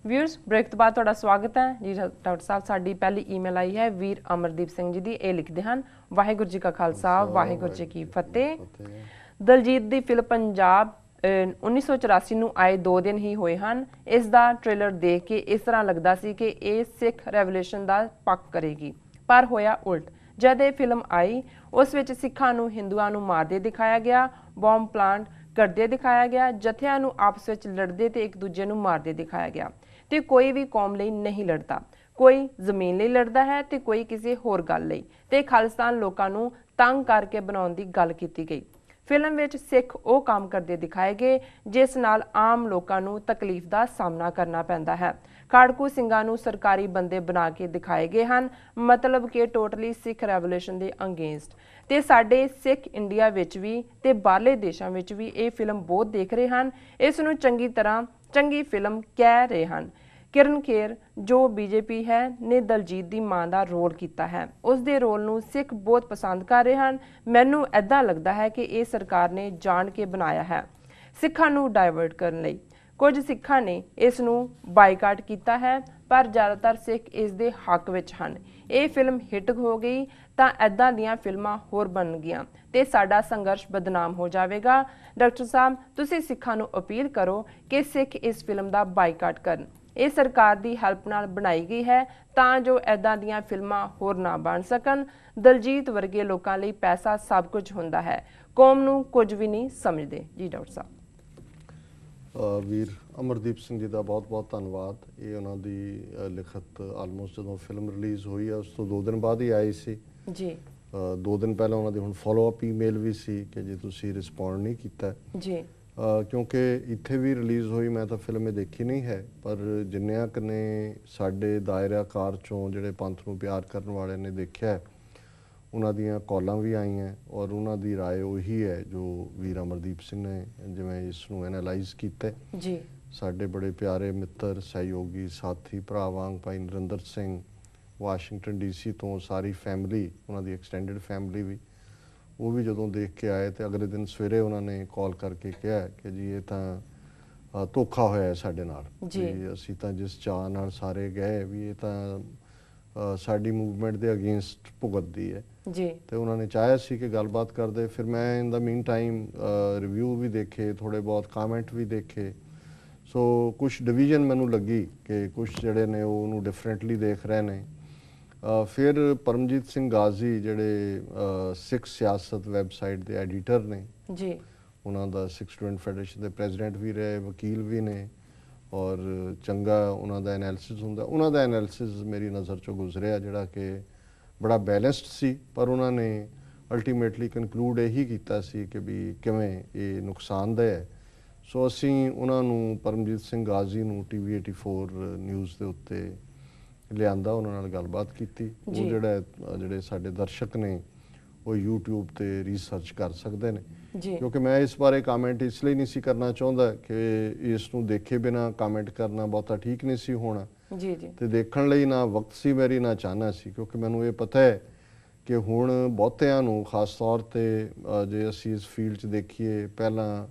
Viewers break तो बाद तुहाडा स्वागत है जी। डॉक्टर साहब साडी पहली ईमेल आई है वीर अमरदीप सिंह जी दी। ये लिखते हैं वाहिगुरू जी का खालसा वाहिगुरू जी की फतेह। दलजीत दी फिल्म पंजाब 1984 ਨੂੰ ਆਏ 2 ਦਿਨ ਹੀ ਹੋਏ ਹਨ। ਇਸ ਦਾ ਟ੍ਰੇਲਰ ਦੇਖ ਕੇ ਇਸ ਤਰ੍ਹਾਂ ਲੱਗਦਾ ਸੀ ਕਿ ਇਹ ਸਿੱਖ ਰੈਵੋਲੂਸ਼ਨ ਦਾ ਪੱਕ ਕਰੇਗੀ, ਪਰ ਹੋਇਆ ਉਲਟ। ਜਦ ਇਹ ਫਿਲਮ ਆਈ ਉਸ ਵਿੱਚ ਸਿੱਖਾਂ ਨੂੰ ਹਿੰਦੂਆਂ ਨੂੰ ਮਾਰਦੇ ਦਿਖਾਇਆ ਗਿਆ, ਬੰਬ ਪਲਾਂਟ ਕਰਦੇ ਦਿਖਾਇਆ ਗਿਆ, ਜਥਿਆਂ ਨੂੰ ਆਪਸ ਵਿੱਚ ਲੜਦੇ ਤੇ ਇੱਕ ਦੂਜੇ ਨੂੰ ਮਾਰਦੇ ਦਿਖਾਇਆ ਗਿਆ। ਤੇ ਕੋਈ ਵੀ ਕੌਮ ਲਈ ਨਹੀਂ ਲੜਦਾ, ਕੋਈ ਜ਼ਮੀਨ ਲਈ ਲੜਦਾ ਹੈ ਤੇ ਕੋਈ ਕਿਸੇ ਹੋਰ ਗੱਲ ਲਈ। ਤੇ ਖਾਲਿਸਤਾਨ ਲੋਕਾਂ ਨੂੰ ਤੰਗ ਕਰਕੇ ਬਣਾਉਣ ਦੀ ਗੱਲ ਕੀਤੀ ਗਈ। ਫਿਲਮ ਵਿੱਚ ਸਿੱਖ ਉਹ ਕੰਮ ਕਰਦੇ ਦਿਖਾਏ ਗਏ ਜਿਸ ਨਾਲ ਆਮ ਲੋਕਾਂ ਨੂੰ ਤਕਲੀਫ ਦਾ ਸਾਹਮਣਾ ਕਰਨਾ ਪੈਂਦਾ ਹੈ। ਖਾੜਕੂ ਸਿੰਘਾਂ ਨੂੰ ਸਰਕਾਰੀ ਬੰਦੇ ਬਣਾ ਕੇ ਦਿਖਾਏ ਗਏ ਹਨ, ਮਤਲਬ ਕਿ ਟੋਟਲੀ ਸਿੱਖ ਰੈਵੋਲੂਸ਼ਨ ਦੇ ਅਗੇਂਸਟ। ਤੇ ਸਾਡੇ ਸਿੱਖ ਇੰਡੀਆ ਵਿੱਚ ਵੀ ਤੇ ਬਾਹਰਲੇ ਦੇਸ਼ਾਂ ਵਿੱਚ ਵੀ ਇਹ ਫਿਲਮ ਬਹੁਤ ਦੇਖ ਰਹੇ ਹਨ। ਇਸ ਨੂੰ ਚੰਗੀ ਤਰ੍ਹਾਂ ਚੰਗੀ ਫਿਲਮ ਕਹਿ ਰਹੇ ਹਨ। किरण खेर जो बीजेपी है ने दलजीत दी मां दा रोल किया है, उस दे रोल नूं सिख बहुत पसंद कर रहे हैं। मैनू ऐदा लगता है कि ये सरकार ने जान के बनाया है सिखां नूं डाइवर्ट करने लई। कुछ सिखां ने इस नूं बाईकाट किया है, पर ज़्यादातर सिख इस दे हक विच हन। ये फिल्म हिट हो गई तो ऐदां दियां फिल्मां होर बन गईयां ते साडा संघर्ष बदनाम हो जाएगा। डॉक्टर साहब तुसीं सिखां नूं अपील करो कि सिख इस फिल्म का बाईकाट करन। ਇਹ ਸਰਕਾਰ ਦੀ ਹੈਲਪ ਨਾਲ ਬਣਾਈ ਗਈ ਹੈ ਤਾਂ ਜੋ ਐਦਾਂ ਦੀਆਂ ਫਿਲਮਾਂ ਹੋਰ ਨਾ ਬਣ ਸਕਣ। ਦਲਜੀਤ ਵਰਗੇ ਲੋਕਾਂ ਲਈ ਪੈਸਾ ਸਭ ਕੁਝ ਹੁੰਦਾ ਹੈ, ਕੌਮ ਨੂੰ ਕੁਝ ਵੀ ਨਹੀਂ ਸਮਝਦੇ ਜੀ। ਡਾਕਟਰ ਸਾਹਿਬ ਵੀਰ ਅਮਰਦੀਪ ਸਿੰਘ ਜੀ ਦਾ ਬਹੁਤ-ਬਹੁਤ ਧੰਨਵਾਦ। ਇਹ ਉਹਨਾਂ ਦੀ ਲਿਖਤ ਆਲਮੋਸਟ ਜਦੋਂ ਫਿਲਮ ਰਿਲੀਜ਼ ਹੋਈ ਹੈ ਉਸ ਤੋਂ 2 ਦਿਨ ਬਾਅਦ ਹੀ ਆਈ ਸੀ ਜੀ। 2 ਦਿਨ ਪਹਿਲਾਂ ਉਹਨਾਂ ਦੀ ਹੁਣ ਫੋਲੋ ਅਪ ਈਮੇਲ ਵੀ ਸੀ ਕਿ ਜੇ ਤੁਸੀਂ ਰਿਸਪੌਂਡ ਨਹੀਂ ਕੀਤਾ ਜੀ, ਕਿਉਂਕਿ ਇੱਥੇ ਵੀ ਰਿਲੀਜ਼ ਹੋਈ। ਮੈਂ ਤਾਂ ਫਿਲਮ ਇਹ ਦੇਖੀ ਨਹੀਂ ਹੈ, ਪਰ ਜਿੰਨਿਆਂ ਕੁ ਨੇ ਸਾਡੇ ਦਾਇਰਾਕਾਰ ਚੋਂ ਜਿਹੜੇ ਪੰਥ ਨੂੰ ਪਿਆਰ ਕਰਨ ਵਾਲੇ ਨੇ ਦੇਖਿਆ, ਉਹਨਾਂ ਦੀਆਂ ਕਾਲਾਂ ਵੀ ਆਈਆਂ ਔਰ ਉਹਨਾਂ ਦੀ ਰਾਏ ਉਹੀ ਹੈ ਜੋ ਵੀਰ ਅਮਰਦੀਪ ਸਿੰਘ ਨੇ ਜਿਵੇਂ ਇਸ ਨੂੰ ਐਨਾਲਾਈਜ਼ ਕੀਤਾ ਜੀ। ਸਾਡੇ ਬੜੇ ਪਿਆਰੇ ਮਿੱਤਰ, ਸਹਿਯੋਗੀ, ਸਾਥੀ, ਭਰਾ ਵਾਂਗ ਭਾਈ ਨਰਿੰਦਰ ਸਿੰਘ ਵਾਸ਼ਿੰਗਟਨ DC ਤੋਂ ਸਾਰੀ ਫੈਮਿਲੀ, ਉਹਨਾਂ ਦੀ ਐਕਸਟੈਂਡਡ ਫੈਮਿਲੀ ਵੀ, ਉਹ ਵੀ ਜਦੋਂ ਦੇਖ ਕੇ ਆਏ ਤੇ ਅਗਲੇ ਦਿਨ ਸਵੇਰੇ ਉਹਨਾਂ ਨੇ ਕਾਲ ਕਰਕੇ ਕਿਹਾ ਕਿ ਜੀ ਇਹ ਤਾਂ ਧੋਖਾ ਹੋਇਆ ਸਾਡੇ ਨਾਲ ਜੀ। ਅਸੀਂ ਤਾਂ ਜਿਸ ਚਾਅ ਨਾਲ ਸਾਰੇ ਗਏ ਵੀ ਇਹ ਤਾਂ ਸਾਡੀ ਮੂਵਮੈਂਟ ਦੇ ਅਗੇਂਸਟ ਭੁਗਤਦੀ ਹੈ ਜੀ। ਤੇ ਉਹਨਾਂ ਨੇ ਚਾਹਿਆ ਸੀ ਕਿ ਗੱਲਬਾਤ ਕਰਦੇ। ਫਿਰ ਮੈਂ ਇਨ ਦਾ ਮੀਨ ਟਾਈਮ ਰਿਵਿਊ ਵੀ ਦੇਖੇ, ਥੋੜੇ ਬਹੁਤ ਕਾਮੈਂਟ ਵੀ ਦੇਖੇ। ਸੋ ਕੁਛ ਡਿਵੀਜ਼ਨ ਮੈਨੂੰ ਲੱਗੀ ਕਿ ਕੁਛ ਜਿਹੜੇ ਨੇ ਉਹ ਉਹਨੂੰ ਡਿਫਰੈਂਟਲੀ ਦੇਖ ਰਹੇ ਨੇ। ਫਿਰ ਪਰਮਜੀਤ ਸਿੰਘ ਗਾਜ਼ੀ ਜਿਹੜੇ ਸਿੱਖ ਸਿਆਸਤ ਵੈਬਸਾਈਟ ਦੇ ਐਡੀਟਰ ਨੇ ਜੀ, ਉਹਨਾਂ ਦਾ ਸਿੱਖ ਸਟੂਡੈਂਟ ਫੈਡਰੇਸ਼ਨ ਦੇ ਪ੍ਰੈਜ਼ੀਡੈਂਟ ਵੀ ਰਹੇ, ਵਕੀਲ ਵੀ ਨੇ ਔਰ ਚੰਗਾ ਉਹਨਾਂ ਦਾ ਐਨਾਲਿਸਿਸ ਹੁੰਦਾ। ਉਹਨਾਂ ਦਾ ਐਨਾਲਿਸਿਸ ਮੇਰੀ ਨਜ਼ਰ ਚੋਂ ਗੁਜ਼ਰਿਆ ਜਿਹੜਾ ਕਿ ਬੜਾ ਬੈਲੈਂਸਡ ਸੀ, ਪਰ ਉਹਨਾਂ ਨੇ ਅਲਟੀਮੇਟਲੀ ਕਨਕਲੂਡ ਇਹੀ ਕੀਤਾ ਸੀ ਕਿ ਵੀ ਕਿਵੇਂ ਇਹ ਨੁਕਸਾਨਦੇਹ ਹੈ। ਸੋ ਅਸੀਂ ਉਹਨਾਂ ਨੂੰ ਪਰਮਜੀਤ ਸਿੰਘ ਗਾਜ਼ੀ ਨੂੰ TV 84 ਨਿਊਜ਼ ਦੇ ਉੱਤੇ ਲਿਆਂਦਾ, ਉਹਨਾਂ ਨਾਲ ਗੱਲਬਾਤ ਕੀਤੀ। ਉਹ ਜਿਹੜੇ ਸਾਡੇ ਦਰਸ਼ਕ ਨੇ ਉਹ YouTube ਤੇ ਰਿਸਰਚ ਕਰ ਸਕਦੇ ਨੇ, ਕਿਉਂਕਿ ਮੈਂ ਇਸ ਬਾਰੇ ਕਾਮੈਂਟ ਇਸ ਲਈ ਨਹੀਂ ਸੀ ਕਰਨਾ ਚਾਹੁੰਦਾ ਕਿ ਇਸ ਨੂੰ ਦੇਖੇ ਬਿਨਾਂ ਕਾਮੈਂਟ ਕਰਨਾ ਬਹੁਤਾ ਠੀਕ ਨਹੀਂ ਸੀ ਹੋਣਾ ਜੀ। ਤੇ ਦੇਖਣ ਲਈ ਨਾ ਵਕਤ ਸੀ ਮੇਰੀ, ਨਾ ਚਾਹਨਾ ਸੀ, ਕਿਉਂਕਿ ਮੈਨੂੰ ਇਹ ਪਤਾ ਹੈ ਕਿ ਹੁਣ ਬਹੁਤਿਆਂ ਨੂੰ, ਖਾਸ ਤੌਰ ਤੇ ਜੇ ਅਸੀਂ ਇਸ ਫੀਲਡ 'ਚ ਦੇਖੀਏ, ਪਹਿਲਾਂ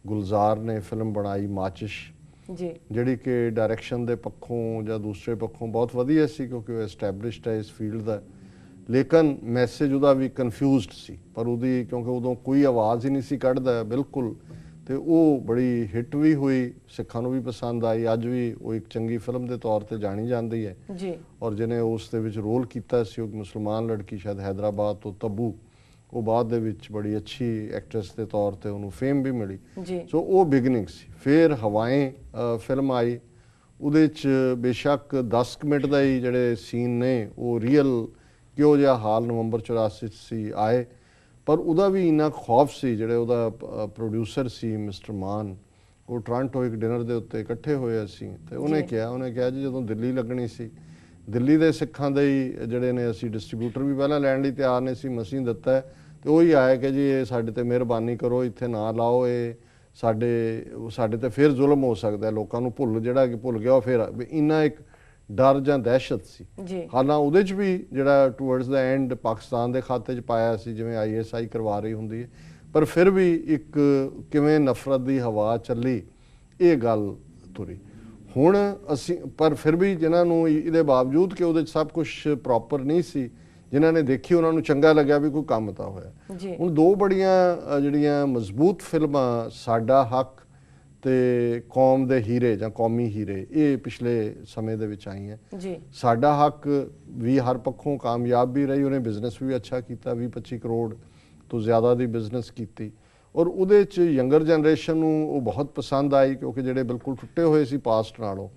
ਗੁਲਜ਼ਾਰ ਨੇ ਫਿਲਮ ਬਣਾਈ ਮਾਚਿਸ਼ ਜੀ, ਜਿਹੜੀ ਕਿ ਡਾਇਰੈਕਸ਼ਨ ਦੇ ਪੱਖੋਂ ਜਾਂ ਦੂਸਰੇ ਪੱਖੋਂ ਬਹੁਤ ਵਧੀਆ ਸੀ ਕਿਉਂਕਿ ਉਹ ਐਸਟੈਬਲਿਸ਼ਡ ਹੈ ਇਸ ਫੀਲਡ ਦਾ, ਲੇਕਿਨ ਮੈਸੇਜ ਉਹਦਾ ਵੀ ਕਨਫਿਊਜ਼ਡ ਸੀ। ਪਰ ਉਹਦੀ ਕਿਉਂਕਿ ਉਦੋਂ ਕੋਈ ਆਵਾਜ਼ ਹੀ ਨਹੀਂ ਸੀ ਕੱਢਦਾ ਬਿਲਕੁਲ, ਤੇ ਉਹ ਬੜੀ ਹਿੱਟ ਵੀ ਹੋਈ, ਸਿੱਖਾਂ ਨੂੰ ਵੀ ਪਸੰਦ ਆਈ। ਅੱਜ ਵੀ ਉਹ ਇੱਕ ਚੰਗੀ ਫਿਲਮ ਦੇ ਤੌਰ ਤੇ ਜਾਣੀ ਜਾਂਦੀ ਹੈ ਜੀ। ਔਰ ਜਿਹਨੇ ਉਸ ਦੇ ਵਿੱਚ ਰੋਲ ਕੀਤਾ ਸੀ ਉਹ ਮੁਸਲਮਾਨ ਲੜਕੀ, ਸ਼ਾਇਦ ਹੈਦਰਾਬਾਦ ਤੋਂ, ਤੱਬੂ, ਉਹ ਬਾਅਦ ਦੇ ਵਿੱਚ ਬੜੀ ਅੱਛੀ ਐਕਟਰੈਸ ਦੇ ਤੌਰ ਤੇ ਉਹਨੂੰ ਫੇਮ ਵੀ ਮਿਲੀ। ਸੋ ਉਹ ਬਿਗਨਿੰਗ ਸੀ। ਫਿਰ ਹਵਾਏਂ ਫਿਲਮ ਆਈ, ਉਹਦੇ 'ਚ ਬੇਸ਼ੱਕ 10 ਮਿੰਟ ਦਾ ਹੀ ਜਿਹੜੇ ਸੀਨ ਨੇ ਉਹ ਰੀਅਲ ਕਿਹੋ ਜਿਹਾ ਹਾਲ ਨਵੰਬਰ 84 ਸੀ ਆਏ, ਪਰ ਉਹਦਾ ਵੀ ਇੰਨਾ ਖੌਫ ਸੀ। ਜਿਹੜੇ ਉਹਦਾ ਪ੍ਰੋਡਿਊਸਰ ਸੀ ਮਿਸਟਰ ਮਾਨ, ਉਹ ਟੋਰਾਂਟੋ ਇੱਕ ਡਿਨਰ ਦੇ ਉੱਤੇ ਇਕੱਠੇ ਹੋਏ ਅਸੀਂ, ਤੇ ਉਹਨੇ ਕਿਹਾ ਜੀ ਜਦੋਂ ਦਿੱਲੀ ਲੱਗਣੀ ਸੀ, ਦਿੱਲੀ ਦੇ ਸਿੱਖਾਂ ਦੇ ਹੀ ਜਿਹੜੇ ਨੇ ਅਸੀਂ ਡਿਸਟਰੀਬਿਊਟਰ ਵੀ ਪਹਿਲਾਂ ਲੈਣ ਲਈ ਤਿਆਰ ਨੇ ਸੀ, ਮਸੀਂ ਦਿੱਤਾ, ਤੇ ਉਹੀ ਆਇਆ ਕਿ ਜੀ ਇਹ ਸਾਡੇ ਤੇ ਮਿਹਰਬਾਨੀ ਕਰੋ, ਇੱਥੇ ਨਾ ਲਾਓ, ਇਹ ਸਾਡੇ ਤੇ ਫਿਰ ਜ਼ੁਲਮ ਹੋ ਸਕਦਾ, ਲੋਕਾਂ ਨੂੰ ਭੁੱਲ ਗਿਆ ਉਹ ਫਿਰ ਇੰਨਾ ਇੱਕ ਡਰ ਜਾਂ ਦਹਿਸ਼ਤ ਸੀ। ਹਾਲਾਂ ਉਹਦੇ 'ਚ ਵੀ ਜਿਹੜਾ ਟੂਵਰਡਸ ਦਾ ਐਂਡ ਪਾਕਿਸਤਾਨ ਦੇ ਖਾਤੇ 'ਚ ਪਾਇਆ ਸੀ, ਜਿਵੇਂ ISI ਕਰਵਾ ਰਹੀ ਹੁੰਦੀ ਹੈ, ਪਰ ਫਿਰ ਵੀ ਇੱਕ ਕਿਵੇਂ ਨਫ਼ਰਤ ਦੀ ਹਵਾ ਚੱਲੀ, ਇਹ ਗੱਲ ਤੁਰੀ। ਹੁਣ ਅਸੀਂ ਪਰ ਫਿਰ ਵੀ ਜਿਨ੍ਹਾਂ ਨੂੰ ਇਹਦੇ ਬਾਵਜੂਦ ਕਿ ਉਹਦੇ 'ਚ ਸਭ ਕੁਝ ਪ੍ਰੋਪਰ ਨਹੀਂ ਸੀ, ਜਿਨ੍ਹਾਂ ਨੇ ਦੇਖੀ ਉਹਨਾਂ ਨੂੰ ਚੰਗਾ ਲੱਗਿਆ ਵੀ ਕੋਈ ਕੰਮ ਤਾਂ ਹੋਇਆ। ਜੀ ਹੁਣ ਦੋ ਬੜੀਆਂ ਜਿਹੜੀਆਂ ਮਜ਼ਬੂਤ ਫਿਲਮਾਂ ਸਾਡਾ ਹੱਕ ਤੇ ਕੌਮ ਦੇ ਹੀਰੇ ਜਾਂ ਕੌਮੀ ਹੀਰੇ, ਇਹ ਪਿਛਲੇ ਸਮੇਂ ਦੇ ਵਿੱਚ ਆਈਆਂ। ਜੀ ਸਾਡਾ ਹੱਕ ਵੀ ਹਰ ਪੱਖੋਂ ਕਾਮਯਾਬ ਵੀ ਰਹੀ, ਉਹਨੇ ਬਿਜ਼ਨਸ ਵੀ ਅੱਛਾ ਕੀਤਾ, 20-25 ਕਰੋੜ ਤੋਂ ਜ਼ਿਆਦਾ ਦੀ ਬਿਜ਼ਨਸ ਕੀਤੀ, ਔਰ ਉਹਦੇ 'ਚ ਯੰਗਰ ਜਨਰੇਸ਼ਨ ਨੂੰ ਉਹ ਬਹੁਤ ਪਸੰਦ ਆਈ ਕਿਉਂਕਿ ਜਿਹੜੇ ਬਿਲਕੁਲ ਟੁੱਟੇ ਹੋਏ ਸੀ ਪਾਸਟ ਨਾਲੋਂ।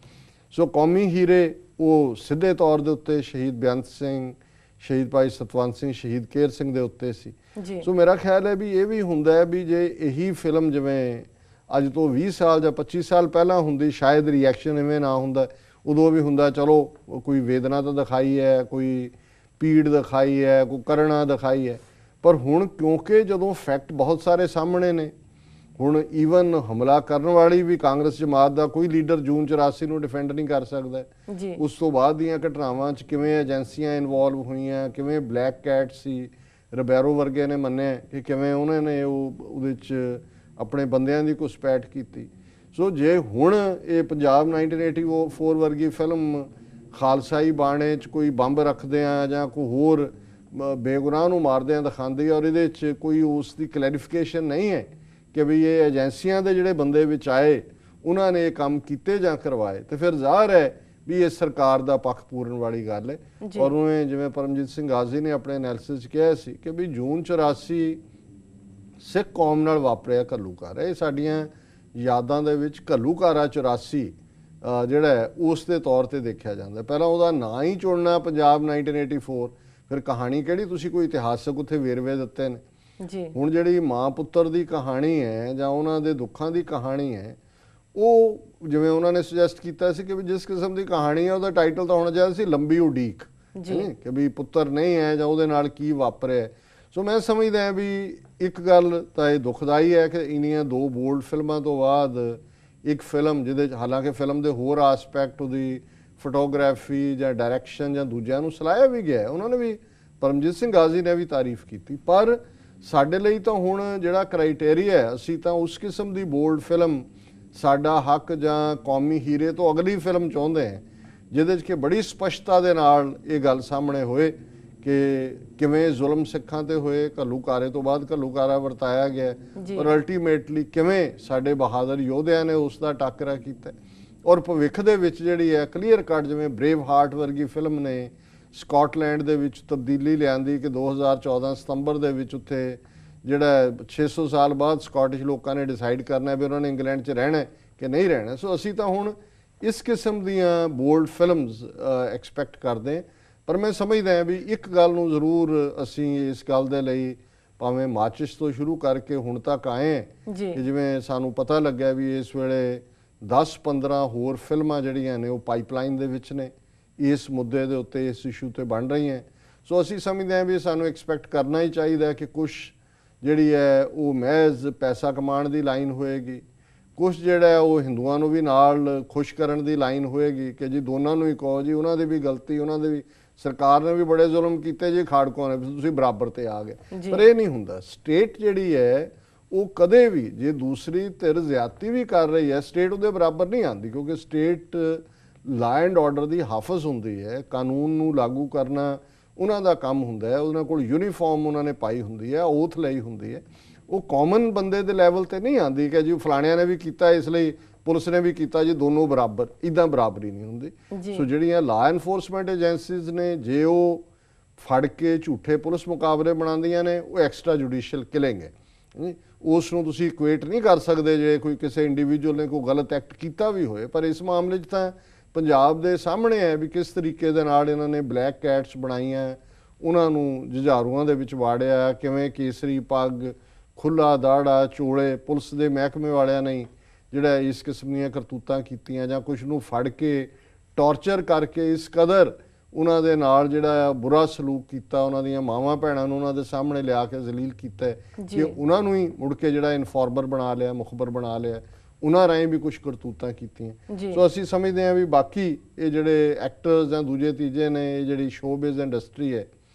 ਸੋ ਕੌਮੀ ਹੀਰੇ ਉਹ ਸਿੱਧੇ ਤੌਰ ਦੇ ਉੱਤੇ ਸ਼ਹੀਦ ਬੇਅੰਤ ਸਿੰਘ, ਸ਼ਹੀਦ ਭਾਈ ਸਤਵੰਤ ਸਿੰਘ, ਸ਼ਹੀਦ ਕੇਰ ਸਿੰਘ ਦੇ ਉੱਤੇ ਸੀ। ਜੀ ਸੋ ਮੇਰਾ ਖਿਆਲ ਹੈ ਵੀ ਇਹ ਵੀ ਹੁੰਦਾ ਹੈ ਵੀ ਜੇ ਇਹੀ ਫਿਲਮ ਜਿਵੇਂ ਅੱਜ ਤੋਂ 20 ਸਾਲ ਜਾਂ 25 ਸਾਲ ਪਹਿਲਾਂ ਹੁੰਦੀ, ਸ਼ਾਇਦ ਰਿਐਕਸ਼ਨ ਇਵੇਂ ਨਾ ਹੁੰਦਾ। ਉਦੋਂ ਵੀ ਹੁੰਦਾ ਚਲੋ ਕੋਈ ਵੇਦਨਾ ਤਾਂ ਦਿਖਾਈ ਹੈ, ਕੋਈ ਪੀੜ ਦਿਖਾਈ ਹੈ, ਕੋਈ ਕਰਣਾ ਦਿਖਾਈ ਹੈ, ਪਰ ਹੁਣ ਕਿਉਂਕਿ ਜਦੋਂ ਫੈਕਟ ਬਹੁਤ ਸਾਰੇ ਸਾਹਮਣੇ ਨੇ, ਹੁਣ ਈਵਨ ਹਮਲਾ ਕਰਨ ਵਾਲੀ ਵੀ ਕਾਂਗਰਸ ਜਮਾਤ ਦਾ ਕੋਈ ਲੀਡਰ ਜੂਨ 84 ਨੂੰ ਡਿਫੈਂਡ ਨਹੀਂ ਕਰ ਸਕਦਾ। ਜੀ ਉਸ ਤੋਂ ਬਾਅਦ ਦੀਆਂ ਘਟਨਾਵਾਂ 'ਚ ਕਿਵੇਂ ਏਜੰਸੀਆਂ ਇਨਵੋਲਵ ਹੋਈਆਂ, ਕਿਵੇਂ ਬਲੈਕ ਕੈਟ ਸੀ, ਰਿਬੈਰੋ ਵਰਗੇ ਨੇ ਮੰਨਿਆ ਕਿ ਕਿਵੇਂ ਉਹਨਾਂ ਨੇ ਉਹਦੇ 'ਚ ਆਪਣੇ ਬੰਦਿਆਂ ਦੀ ਘੁਸਪੈਠ ਕੀਤੀ। ਸੋ ਜੇ ਹੁਣ ਇਹ ਪੰਜਾਬ 1984 ਵਰਗੀ ਫਿਲਮ ਖਾਲਸਾਈ ਬਾਣੇ 'ਚ ਕੋਈ ਬੰਬ ਰੱਖਦੇ ਆ ਜਾਂ ਕੋਈ ਹੋਰ ਬੇਗੁਨਾਹ ਨੂੰ ਮਾਰਦਿਆਂ ਦਿਖਾਉਂਦੀ, ਔਰ ਇਹਦੇ 'ਚ ਕੋਈ ਉਸ ਦੀ ਕਲੈਰੀਫਿਕੇਸ਼ਨ ਨਹੀਂ ਹੈ ਕਿ ਵੀ ਇਹ ਏਜੰਸੀਆਂ ਦੇ ਜਿਹੜੇ ਬੰਦੇ ਵਿੱਚ ਆਏ ਉਹਨਾਂ ਨੇ ਇਹ ਕੰਮ ਕੀਤੇ ਜਾਂ ਕਰਵਾਏ, ਤੇ ਫਿਰ ਜ਼ਾਹਰ ਹੈ ਵੀ ਇਹ ਸਰਕਾਰ ਦਾ ਪੱਖ ਪੂਰਨ ਵਾਲੀ ਗੱਲ ਹੈ। ਔਰ ਉਹਨੇ ਜਿਵੇਂ ਪਰਮਜੀਤ ਸਿੰਘ ਗਾਜ਼ੀ ਨੇ ਆਪਣੇ ਐਨਾਲਿਸਿਸ 'ਚ ਕਿਹਾ ਸੀ ਕਿ ਵੀ ਜੂਨ 84 ਸਿੱਖ ਕੌਮ ਨਾਲ ਵਾਪਰਿਆ ਘੱਲੂਘਾਰਾ, ਇਹ ਸਾਡੀਆਂ ਯਾਦਾਂ ਦੇ ਵਿੱਚ ਘੱਲੂਘਾਰਾ 84 ਜਿਹੜਾ ਹੈ ਉਸ ਦੇ ਤੌਰ ਤੇ ਦੇਖਿਆ ਜਾਂਦਾ। ਪਹਿਲਾਂ ਉਹਦਾ ਨਾਂ ਹੀ ਚੁਣਨਾ ਪੰਜਾਬ 1984, ਫਿਰ ਕਹਾਣੀ ਕਿਹੜੀ, ਤੁਸੀਂ ਕੋਈ ਇਤਿਹਾਸਕ ਉੱਥੇ ਵੇਰਵੇ ਦਿੱਤੇ ਨੇ। ਜੀ ਹੁਣ ਜਿਹੜੀ ਮਾਂ ਪੁੱਤਰ ਦੀ ਕਹਾਣੀ ਹੈ ਜਾਂ ਉਹਨਾਂ ਦੇ ਦੁੱਖਾਂ ਦੀ ਕਹਾਣੀ ਹੈ, ਉਹ ਜਿਵੇਂ ਉਹਨਾਂ ਨੇ ਸੁਜੈਸਟ ਕੀਤਾ ਸੀ ਕਿ ਵੀ ਜਿਸ ਕਿਸਮ ਦੀ ਕਹਾਣੀ ਹੈ ਉਹਦਾ ਟਾਈਟਲ ਤਾਂ ਹੋਣਾ ਚਾਹੀਦਾ ਸੀ ਲੰਬੀ ਉਡੀਕ, ਕਿ ਵੀ ਪੁੱਤਰ ਨਹੀਂ ਹੈ ਜਾਂ ਉਹਦੇ ਨਾਲ ਕੀ ਵਾਪਰਿਆ। ਸੋ ਮੈਂ ਸਮਝਦਾ ਹਾਂ ਵੀ ਇੱਕ ਗੱਲ ਤਾਂ ਇਹ ਦੁਖਦਾਈ ਹੈ ਕਿ ਇੰਨੀਆਂ ਦੋ ਬੋਲਡ ਫਿਲਮਾਂ ਤੋਂ ਬਾਅਦ ਇੱਕ ਫਿਲਮ ਜਿਹਦੇ 'ਚ ਹਾਲਾਂਕਿ ਫਿਲਮ ਦੇ ਹੋਰ ਆਸਪੈਕਟ, ਉਹਦੀ ਫੋਟੋਗ੍ਰਾਫੀ ਜਾਂ ਡਾਇਰੈਕਸ਼ਨ ਜਾਂ ਦੂਜਿਆਂ ਨੂੰ ਸਲਾਹਿਆ ਵੀ ਗਿਆ, ਉਹਨਾਂ ਨੇ ਵੀ, ਪਰਮਜੀਤ ਸਿੰਘ ਗਾਜ਼ੀ ਨੇ ਵੀ ਤਾਰੀਫ ਕੀਤੀ, ਪਰ ਸਾਡੇ ਲਈ ਤਾਂ ਹੁਣ ਜਿਹੜਾ ਕ੍ਰਾਈਟੇਰੀਆ ਹੈ, ਅਸੀਂ ਤਾਂ ਉਸ ਕਿਸਮ ਦੀ ਬੋਲਡ ਫਿਲਮ ਸਾਡਾ ਹੱਕ ਜਾਂ ਕੌਮੀ ਹੀਰੇ ਤੋਂ ਅਗਲੀ ਫਿਲਮ ਚਾਹੁੰਦੇ ਹਾਂ ਜਿਹਦੇ 'ਚ ਕਿ ਬੜੀ ਸਪਸ਼ਟਤਾ ਦੇ ਨਾਲ ਇਹ ਗੱਲ ਸਾਹਮਣੇ ਹੋਏ ਕਿ ਕਿਵੇਂ ਜ਼ੁਲਮ ਸਿੱਖਾਂ ਤੇ ਹੋਏ, ਘੱਲੂਘਾਰੇ ਤੋਂ ਬਾਅਦ ਘੱਲੂਘਾਰਾ ਵਰਤਾਇਆ ਗਿਆ, ਔਰ ਅਲਟੀਮੇਟਲੀ ਕਿਵੇਂ ਸਾਡੇ ਬਹਾਦਰ ਯੋਧਿਆਂ ਨੇ ਉਸ ਦਾ ਟਾਕਰਾ ਕੀਤਾ, ਔਰ ਭਵਿੱਖ ਦੇ ਵਿੱਚ ਜਿਹੜੀ ਹੈ ਕਲੀਅਰ ਕੱਟ ਜਿਵੇਂ ਬਰੇਵ ਹਾਰਟ ਵਰਗੀ ਫਿਲਮ ਨੇ ਸਕਾਟਲੈਂਡ ਦੇ ਵਿੱਚ ਤਬਦੀਲੀ ਲਿਆਂਦੀ ਕਿ 2014 ਸਤੰਬਰ ਦੇ ਵਿੱਚ ਉੱਥੇ ਜਿਹੜਾ 600 ਸਾਲ ਬਾਅਦ ਸਕਾਟਿਸ਼ ਲੋਕਾਂ ਨੇ ਡਿਸਾਈਡ ਕਰਨਾ ਵੀ ਉਹਨਾਂ ਨੇ ਇੰਗਲੈਂਡ 'ਚ ਰਹਿਣਾ ਕਿ ਨਹੀਂ ਰਹਿਣਾ। ਸੋ ਅਸੀਂ ਤਾਂ ਹੁਣ ਇਸ ਕਿਸਮ ਦੀਆਂ ਬੋਲਡ ਫਿਲਮਸ ਐਕਸਪੈਕਟ ਕਰਦੇ, ਪਰ ਮੈਂ ਸਮਝਦਾ ਹਾਂ ਵੀ ਇੱਕ ਗੱਲ ਨੂੰ ਜ਼ਰੂਰ ਅਸੀਂ ਇਸ ਗੱਲ ਦੇ ਲਈ ਭਾਵੇਂ ਮਾਚਿਸ ਤੋਂ ਸ਼ੁਰੂ ਕਰਕੇ ਹੁਣ ਤੱਕ ਆਏ ਕਿ ਜਿਵੇਂ ਸਾਨੂੰ ਪਤਾ ਲੱਗਿਆ ਵੀ ਇਸ ਵੇਲੇ 10-15 ਹੋਰ ਫਿਲਮਾਂ ਜਿਹੜੀਆਂ ਨੇ ਉਹ ਪਾਈਪਲਾਈਨ ਦੇ ਵਿੱਚ ਨੇ ਇਸ ਮੁੱਦੇ ਦੇ ਉੱਤੇ, ਇਸ ਇਸ਼ੂ ਤੇ ਬਣ ਰਹੀਆਂ। ਸੋ ਅਸੀਂ ਸਮਝਦੇ ਹਾਂ ਵੀ ਸਾਨੂੰ ਐਕਸਪੈਕਟ ਕਰਨਾ ਹੀ ਚਾਹੀਦਾ ਕਿ ਕੁਛ ਜਿਹੜੀ ਹੈ ਉਹ ਮਹਿਜ਼ ਪੈਸਾ ਕਮਾਉਣ ਦੀ ਲਾਈਨ ਹੋਏਗੀ, ਕੁਛ ਜਿਹੜਾ ਹੈ ਉਹ ਹਿੰਦੂਆਂ ਨੂੰ ਵੀ ਨਾਲ ਖੁਸ਼ ਕਰਨ ਦੀ ਲਾਈਨ ਹੋਏਗੀ ਕਿ ਜੀ ਦੋਨਾਂ ਨੂੰ ਹੀ ਕਹੋ ਜੀ ਉਹਨਾਂ ਦੀ ਵੀ ਗਲਤੀ, ਉਹਨਾਂ ਦੇ ਵੀ, ਸਰਕਾਰ ਨੇ ਵੀ ਬੜੇ ਜ਼ੁਲਮ ਕੀਤੇ ਜੀ, ਖਾੜਕੂਆਂ ਨੇ ਤੁਸੀਂ ਬਰਾਬਰ ਤੇ ਆ ਗਏ, ਪਰ ਇਹ ਨਹੀਂ ਹੁੰਦਾ। ਸਟੇਟ ਜਿਹੜੀ ਹੈ ਉਹ ਕਦੇ ਵੀ ਜੇ ਦੂਸਰੀ ਧਿਰ ਜ਼ਿਆਦਤੀ ਵੀ ਕਰ ਰਹੀ ਹੈ, ਸਟੇਟ ਉਹਦੇ ਬਰਾਬਰ ਨਹੀਂ ਆਉਂਦੀ, ਕਿਉਂਕਿ ਸਟੇਟ ਲਾ ਐਂਡ ਆਰਡਰ ਦੀ ਹਾਫਜ਼ ਹੁੰਦੀ ਹੈ, ਕਾਨੂੰਨ ਨੂੰ ਲਾਗੂ ਕਰਨਾ ਉਹਨਾਂ ਦਾ ਕੰਮ ਹੁੰਦਾ ਹੈ, ਉਹਨਾਂ ਕੋਲ ਯੂਨੀਫਾਰਮ ਉਹਨਾਂ ਨੇ ਪਾਈ ਹੁੰਦੀ ਹੈ, ਓਥ ਲਈ ਹੁੰਦੀ ਹੈ, ਉਹ ਕਾਮਨ ਬੰਦੇ ਦੇ ਲੈਵਲ ਤੇ ਨਹੀਂ ਆਉਂਦੀ ਕਿ ਜੀ ਫਲਾਣਿਆਂ ਨੇ ਵੀ ਕੀਤਾ ਇਸ ਲਈ ਪੁਲਿਸ ਨੇ ਵੀ ਕੀਤਾ ਜੀ, ਦੋਨੋਂ ਬਰਾਬਰ, ਇੱਦਾਂ ਬਰਾਬਰੀ ਨਹੀਂ ਹੁੰਦੀ। ਸੋ ਜਿਹੜੀਆਂ ਲਾ ਐਨਫੋਰਸਮੈਂਟ ਏਜੰਸੀਜ਼ ਨੇ ਜੇ ਉਹ ਫੜ ਕੇ ਝੂਠੇ ਪੁਲਿਸ ਮੁਕਾਬਲੇ ਬਣਾਉਂਦੀਆਂ ਨੇ, ਉਹ ਐਕਸਟਰਾ ਜੁਡੀਸ਼ੀਅਲ ਕਿਲਿੰਗ ਹੈ, ਉਸ ਨੂੰ ਤੁਸੀਂ ਇਕੁਏਟ ਨਹੀਂ ਕਰ ਸਕਦੇ ਜੇ ਕੋਈ ਕਿਸੇ ਇੰਡੀਵਿਜੂਅਲ ਨੇ ਕੋਈ ਗਲਤ ਐਕਟ ਕੀਤਾ ਵੀ ਹੋਏ। ਪਰ ਇਸ ਮਾਮਲੇ 'ਚ ਤਾਂ ਪੰਜਾਬ ਦੇ ਸਾਹਮਣੇ ਹੈ ਵੀ ਕਿਸ ਤਰੀਕੇ ਦੇ ਨਾਲ ਇਹਨਾਂ ਨੇ ਬਲੈਕ ਕੈਟਸ ਬਣਾਈਆਂ, ਉਹਨਾਂ ਨੂੰ ਜੁਝਾਰੂਆਂ ਦੇ ਵਿੱਚ ਵਾੜਿਆ, ਕਿਵੇਂ ਕੇਸਰੀ ਪੱਗ, ਖੁੱਲਾ ਦਾੜਾ, ਚੋਲੇ, ਪੁਲਿਸ ਦੇ ਮਹਿਕਮੇ ਵਾਲਿਆਂ ਨੇ ਜਿਹੜਾ ਇਸ ਕਿਸਮ ਦੀਆਂ ਕਰਤੂਤਾਂ ਕੀਤੀਆਂ ਜਾਂ ਕੁਛ ਨੂੰ ਫੜ ਕੇ ਟੌਰਚਰ ਕਰਕੇ ਇਸ ਕਦਰ ਉਹਨਾਂ ਦੇ ਨਾਲ ਜਿਹੜਾ ਬੁਰਾ ਸਲੂਕ ਕੀਤਾ, ਉਹਨਾਂ ਦੀਆਂ ਮਾਵਾਂ ਭੈਣਾਂ ਨੂੰ ਉਹਨਾਂ ਦੇ ਸਾਹਮਣੇ ਲਿਆ ਕੇ ਜ਼ਲੀਲ ਕੀਤਾ ਕਿ ਉਹਨਾਂ ਨੂੰ ਹੀ ਮੁੜ ਕੇ ਜਿਹੜਾ ਇਨਫਾਰਮਰ ਬਣਾ ਲਿਆ, ਮੁਖਬਰ ਬਣਾ ਲਿਆ, ਉਹਨਾਂ ਰਾਹੀਂ ਵੀ ਕੁਝ ਕਰਤੂਤਾਂ ਕੀਤੀਆਂ। ਸੋ ਅਸੀਂ ਸਮਝਦੇ ਹਾਂ ਵੀ ਬਾਕੀ ਇਹ ਜਿਹੜੇ ਐਕਟਰਸ ਜਾਂ ਦੂਜੇ ਤੀਜੇ ਨੇ, ਇਹ ਜਿਹੜੀ ਸ਼ੋਬਿਜ਼ ਇੰਡਸਟਰੀ ਹੈ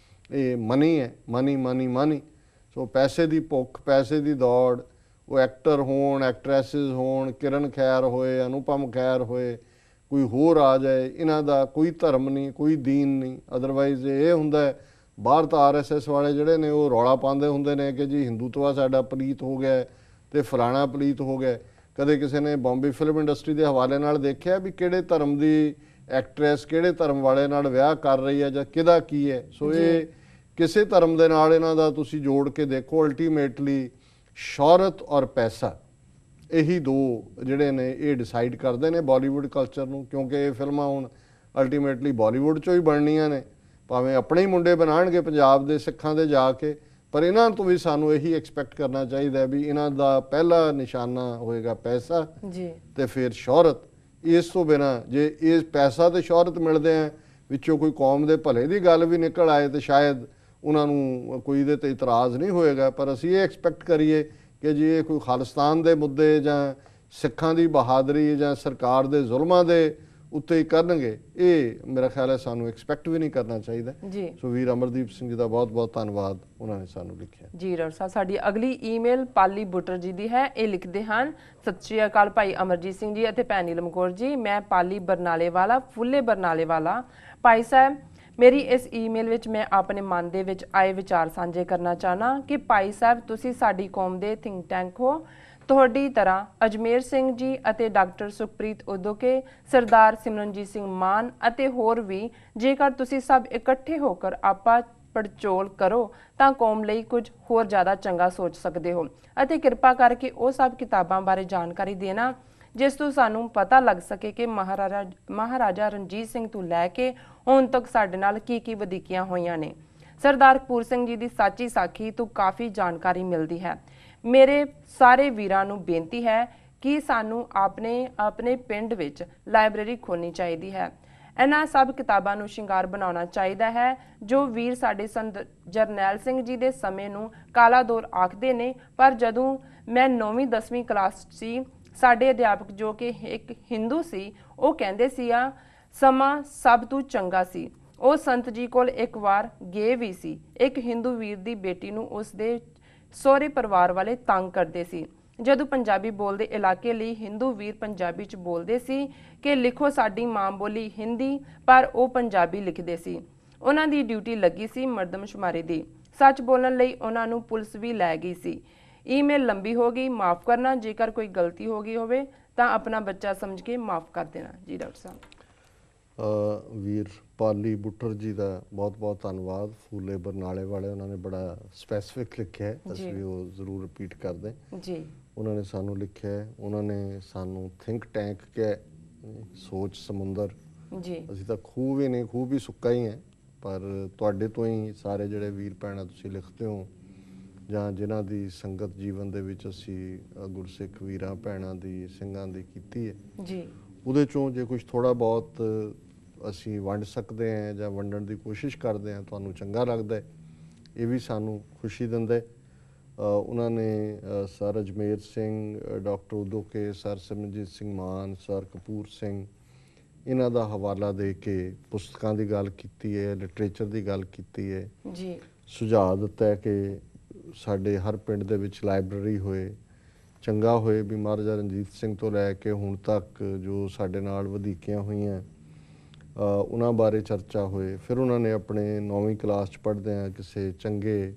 ਇਹ ਮਨੀ ਹੈ, ਮਨੀ ਮਨੀ ਮਨੀ। ਸੋ ਪੈਸੇ ਦੀ ਭੁੱਖ, ਪੈਸੇ ਦੀ ਦੌੜ, ਉਹ ਐਕਟਰ ਹੋਣ, ਐਕਟਰੈਸਿਸ ਹੋਣ, ਕਿਰਨ ਖੈਰ ਹੋਏ, ਅਨੁਪਮ ਖੈਰ ਹੋਏ, ਕੋਈ ਹੋਰ ਆ ਜਾਏ, ਇਹਨਾਂ ਦਾ ਕੋਈ ਧਰਮ ਨਹੀਂ, ਕੋਈ ਦੀਨ ਨਹੀਂ। ਅਦਰਵਾਈਜ਼ ਇਹ ਹੁੰਦਾ ਹੈ, ਬਾਹਰ ਤਾਂ RSS ਵਾਲੇ ਜਿਹੜੇ ਨੇ ਉਹ ਰੌਲਾ ਪਾਉਂਦੇ ਹੁੰਦੇ ਨੇ ਕਿ ਜੀ ਹਿੰਦੂਤਵਾ ਸਾਡਾ ਪਲੀਤ ਹੋ ਗਿਆ ਹੈ ਤੇ ਫਲਾਣਾ ਪਲੀਤ ਹੋ ਗਿਆ। ਕਦੇ ਕਿਸੇ ਨੇ ਬੰਬੇ ਫਿਲਮ ਇੰਡਸਟਰੀ ਦੇ ਹਵਾਲੇ ਨਾਲ ਦੇਖਿਆ ਵੀ ਕਿਹੜੇ ਧਰਮ ਦੀ ਐਕਟਰੈਸ ਕਿਹੜੇ ਧਰਮ ਵਾਲੇ ਨਾਲ ਵਿਆਹ ਕਰ ਰਹੀ ਹੈ ਜਾਂ ਕਿਹਦਾ ਕੀ ਹੈ। ਸੋ ਇਹ ਕਿਸੇ ਧਰਮ ਦੇ ਨਾਲ ਇਹਨਾਂ ਦਾ ਤੁਸੀਂ ਜੋੜ ਕੇ ਦੇਖੋ, ਅਲਟੀਮੇਟਲੀ ਸ਼ੌਹਰਤ ਔਰ ਪੈਸਾ, ਇਹੀ ਦੋ ਜਿਹੜੇ ਨੇ ਇਹ ਡਿਸਾਈਡ ਕਰਦੇ ਨੇ ਬਾਲੀਵੁੱਡ ਕਲਚਰ ਨੂੰ। ਕਿਉਂਕਿ ਇਹ ਫਿਲਮਾਂ ਹੁਣ ਅਲਟੀਮੇਟਲੀ ਬਾਲੀਵੁੱਡ 'ਚੋਂ ਹੀ ਬਣਨੀਆਂ ਨੇ, ਭਾਵੇਂ ਆਪਣੇ ਹੀ ਮੁੰਡੇ ਬਣਾਉਣਗੇ ਪੰਜਾਬ ਦੇ ਸਿੱਖਾਂ ਦੇ ਜਾ ਕੇ, ਪਰ ਇਹਨਾਂ ਤੋਂ ਵੀ ਸਾਨੂੰ ਇਹੀ ਐਕਸਪੈਕਟ ਕਰਨਾ ਚਾਹੀਦਾ ਵੀ ਇਹਨਾਂ ਦਾ ਪਹਿਲਾ ਨਿਸ਼ਾਨਾ ਹੋਏਗਾ ਪੈਸਾ ਜੀ ਤੇ ਫਿਰ ਸ਼ੌਹਰਤ। ਇਸ ਤੋਂ ਬਿਨਾਂ ਜੇ ਇਹ ਪੈਸਾ ਤੇ ਸ਼ੌਹਰਤ ਮਿਲਦੇ ਆ, ਵਿੱਚੋਂ ਕੋਈ ਕੌਮ ਦੇ ਭਲੇ ਦੀ ਗੱਲ ਵੀ ਨਿਕਲ ਆਏ ਤੇ ਸ਼ਾਇਦ ਉਹਨਾਂ ਨੂੰ ਕੋਈ ਇਹਦੇ ਤੇ ਇਤਰਾਜ਼ ਨਹੀਂ ਹੋਏਗਾ। ਪਰ ਅਸੀਂ ਇਹ ਐਕਸਪੈਕਟ ਕਰੀਏ ਕਿ ਜੇ ਇਹ ਕੋਈ ਖਾਲਿਸਤਾਨ ਦੇ ਮੁੱਦੇ ਜਾਂ ਸਿੱਖਾਂ ਦੀ ਬਹਾਦਰੀ ਜਾਂ ਸਰਕਾਰ ਦੇ ਜ਼ੁਲਮਾਂ ਦੇ ਉੱਤੇ ਹੀ ਕਰਨਗੇ, ਇਹ ਮੇਰਾ ਖਿਆਲ ਹੈ ਸਾਨੂੰ ਐਕਸਪੈਕਟ ਵੀ ਨਹੀਂ ਕਰਨਾ ਚਾਹੀਦਾ ਜੀ। ਸੋ ਵੀਰ ਅਮਰਦੀਪ ਸਿੰਘ ਜੀ ਦਾ ਬਹੁਤ ਬਹੁਤ ਧੰਨਵਾਦ, ਉਹਨਾਂ ਨੇ ਸਾਨੂੰ ਲਿਖਿਆ। ਜੀ ਡਾਕਟਰ ਸਾਹਿਬ, ਸਾਡੀ ਅਗਲੀ ਈਮੇਲ ਪਾਲੀ ਬੁੱਟਰ ਜੀ ਦੀ ਹੈ। ਇਹ ਲਿਖਦੇ ਹਨ, ਸਤਿ ਸ਼੍ਰੀ ਅਕਾਲ ਭਾਈ ਅਮਰਜੀਤ ਸਿੰਘ ਜੀ ਅਤੇ ਭੈਣ ਨੀਲਮ ਕੌਰ ਜੀ, ਮੈਂ ਪਾਲੀ ਬਰਨਾਲੇ ਵਾਲਾ ਫੁੱਲੇ ਬਰਨਾਲੇ ਵਾਲਾ। ਭਾਈ ਸਾਹਿਬ, ਮੇਰੀ ਇਸ ਈਮੇਲ ਵਿੱਚ ਮੈਂ ਆਪਣੇ ਮਨ ਦੇ ਵਿੱਚ ਆਏ ਵਿਚਾਰ ਸਾਂਝੇ ਕਰਨਾ ਚਾਹਨਾ ਕਿ ਭਾਈ ਸਾਹਿਬ ਤੁਸੀਂ ਸਾਡੀ ਕੌਮ ਦੇ ਥਿੰਕ ਟੈਂਕ ਹੋ। ਤੁਹਾਡੀ ਤਰ੍ਹਾਂ ਅਜਮੇਰ ਸਿੰਘ ਜੀ ਅਤੇ ਡਾਕਟਰ ਸੁਖਪ੍ਰੀਤ ਉਦੋਕੇ, ਸਰਦਾਰ ਸਿਮਰਨਜੀਤ ਸਿੰਘ ਮਾਨ ਅਤੇ ਹੋਰ ਵੀ, ਜੇਕਰ ਤੁਸੀਂ ਸਭ ਇਕੱਠੇ ਹੋ ਕਰ ਆਪਾ ਪੜਚੋਲ ਕਰੋ ਤਾਂ ਕੌਮ ਲਈ ਕੁਝ ਹੋਰ ਜ਼ਿਆਦਾ ਚੰਗਾ ਸੋਚ ਸਕਦੇ ਹੋ। ਅਤੇ ਕਿਰਪਾ ਕਰਕੇ ਉਹ ਸਭ ਕਿਤਾਬਾਂ ਬਾਰੇ ਜਾਣਕਾਰੀ ਦੇਣਾ ਜਿਸ ਤੋਂ ਸਾਨੂੰ ਪਤਾ ਲੱਗ ਸਕੇ ਕਿ ਮਹਾਰਾਜਾ ਰਣਜੀਤ ਸਿੰਘ ਤੋਂ ਲੈ ਕੇ ਹੁਣ ਤੱਕ ਸਾਡੇ ਨਾਲ ਕੀ ਵਧੀਕੀਆਂ ਹੋਈਆਂ ਨੇ। ਸਰਦਾਰ ਕਪੂਰ ਸਿੰਘ ਜੀ ਦੀ ਸਾਚੀ ਸਾਖੀ ਤੋਂ ਕਾਫੀ ਜਾਣਕਾਰੀ ਮਿਲਦੀ ਹੈ। ਮੇਰੇ ਸਾਰੇ ਵੀਰਾਂ ਨੂੰ ਬੇਨਤੀ ਹੈ ਕਿ ਸਾਨੂੰ ਆਪਣੇ ਪਿੰਡ ਵਿੱਚ ਲਾਇਬ੍ਰੇਰੀ ਖੋਲ੍ਹਣੀ ਚਾਹੀਦੀ ਹੈ। ਇਹਨਾਂ ਸਭ ਕਿਤਾਬਾਂ ਨੂੰ ਸ਼ਿੰਗਾਰ ਬਣਾਉਣਾ ਚਾਹੀਦਾ ਹੈ। ਜੋ ਵੀਰ ਸਾਡੇ ਸੰਤ ਜਰਨੈਲ ਸਿੰਘ ਜੀ ਦੇ ਸਮੇਂ ਨੂੰ ਕਾਲਾ ਦੌਰ ਆਖਦੇ ਨੇ, ਪਰ ਜਦੋਂ ਮੈਂ 9ਵੀਂ 10ਵੀਂ ਕਲਾਸ ਸੀ, ਸਾਡੇ ਅਧਿਆਪਕ ਜੋ ਕਿ ਇੱਕ ਹਿੰਦੂ ਸੀ, ਉਹ ਕਹਿੰਦੇ ਸੀ ਸਮਾਂ ਸਭ ਤੋਂ ਚੰਗਾ ਸੀ। ਉਹ ਸੰਤ ਜੀ ਕੋਲ ਇੱਕ ਵਾਰ ਗਏ ਵੀ ਸੀ। ਇੱਕ ਹਿੰਦੂ ਵੀਰ ਦੀ ਬੇਟੀ ਨੂੰ ਉਸ ਦੇ ਸਹੁਰੇ ਪਰਿਵਾਰ ਵਾਲੇ ਤੰਗ ਕਰਦੇ ਸੀ। ਜਦੋਂ ਪੰਜਾਬੀ ਬੋਲਦੇ ਇਲਾਕੇ ਲਈ ਹਿੰਦੂ ਵੀਰ ਪੰਜਾਬੀ ਚ ਬੋਲਦੇ ਸੀ ਕਿ ਲਿਖੋ ਸਾਡੀ ਮਾਂ ਬੋਲੀ ਹਿੰਦੀ, ਪਰ ਉਹ ਪੰਜਾਬੀ ਲਿਖਦੇ ਸੀ। ਉਹਨਾਂ ਦੀ ਡਿਊਟੀ ਲੱਗੀ ਸੀ ਮਰਦਮਸ਼ੁਮਾਰੀ ਦੀ। ਸੱਚ ਬੋਲਣ ਲਈ ਉਹਨਾਂ ਨੂੰ ਪੁਲਿਸ ਵੀ ਲੈ ਗਈ ਸੀ। ਈਮੇਲ ਲੰਬੀ ਹੋ ਗਈ, ਮਾਫ ਕਰਨਾ। ਜੇਕਰ ਕੋਈ ਗਲਤੀ ਹੋ ਗਈ ਹੋਵੇ ਤਾਂ ਆਪਣਾ ਬੱਚਾ ਸਮਝ ਕੇ ਮਾਫ ਕਰ ਦੇਣਾ। ਜੀ ਡਾਕਟਰ ਸਾਹਿਬ। ਵੀਰ ਪਾਲੀ ਬੁੱਟਰ ਜੀ ਦਾ ਬਹੁਤ ਬਹੁਤ ਧੰਨਵਾਦ। ਫੂਲੇ ਬਰਨਾਲੇ ਵਾਲੇ, ਉਹਨਾਂ ਨੇ ਬੜਾ ਸਪੈਸੀਫਿਕ ਲਿਖਿਆ ਹੈ, ਅਸੀਂ ਵੀ ਉਹ ਜ਼ਰੂਰ ਰਿਪੀਟ ਕਰਦੇ ਜੀ। ਉਹਨਾਂ ਨੇ ਸਾਨੂੰ ਲਿਖਿਆ ਹੈ, ਉਹਨਾਂ ਨੇ ਸਾਨੂੰ ਥਿੰਕ ਟੈਂਕ ਕਿਹਾ, ਸੋਚ ਸਮੁੰਦਰ ਜੀ। ਅਸੀਂ ਤਾਂ ਖੂਹ ਵੀ ਨਹੀਂ, ਖੂਹ ਵੀ ਸੁੱਕਾ ਹੀ ਹੈ, ਪਰ ਤੁਹਾਡੇ ਤੋਂ ਹੀ ਸਾਰੇ ਜਿਹੜੇ ਵੀਰ ਭੈਣਾਂ ਤੁਸੀਂ ਲਿਖਦੇ ਹੋ ਜਾਂ ਜਿਨ੍ਹਾਂ ਦੀ ਸੰਗਤ ਜੀਵਨ ਦੇ ਵਿੱਚ ਅਸੀਂ ਗੁਰਸਿੱਖ ਵੀਰਾਂ ਭੈਣਾਂ ਦੀ ਸਿੰਘਾਂ ਦੀ ਕੀਤੀ ਹੈ ਜੀ, ਉਹਦੇ ਚੋਂ ਜੇ ਕੁਝ ਥੋੜ੍ਹਾ ਬਹੁਤ ਅਸੀਂ ਵੰਡ ਸਕਦੇ ਹਾਂ ਜਾਂ ਵੰਡਣ ਦੀ ਕੋਸ਼ਿਸ਼ ਕਰਦੇ ਹਾਂ, ਤੁਹਾਨੂੰ ਚੰਗਾ ਲੱਗਦਾ ਹੈ, ਇਹ ਵੀ ਸਾਨੂੰ ਖੁਸ਼ੀ ਦਿੰਦਾ ਹੈ। ਉਹਨਾਂ ਨੇ sir Ajmer Singh, doctor Udoke, sir Simranjit Singh Mann, sir Kapur Singh, ਇਹਨਾਂ ਦਾ ਹਵਾਲਾ ਦੇ ਕੇ ਪੁਸਤਕਾਂ ਦੀ ਗੱਲ ਕੀਤੀ ਹੈ, ਲਿਟਰੇਚਰ ਦੀ ਗੱਲ ਕੀਤੀ ਹੈ ਜੀ। ਸੁਝਾਅ ਦਿੱਤਾ ਹੈ ਕਿ ਸਾਡੇ ਹਰ ਪਿੰਡ ਦੇ ਵਿੱਚ ਲਾਇਬ੍ਰੇਰੀ ਹੋਏ, ਚੰਗਾ ਹੋਏ ਵੀ ਮਹਾਰਾਜਾ ਰਣਜੀਤ ਸਿੰਘ ਤੋਂ ਲੈ ਕੇ ਹੁਣ ਤੱਕ ਜੋ ਸਾਡੇ ਨਾਲ ਵਧੀਕੀਆਂ ਹੋਈਆਂ ਉਹਨਾਂ ਬਾਰੇ ਚਰਚਾ ਹੋਏ। ਫਿਰ ਉਹਨਾਂ ਨੇ ਆਪਣੇ 9ਵੀਂ ਕਲਾਸ 'ਚ ਪੜ੍ਹਦਿਆਂ ਕਿਸੇ ਚੰਗੇ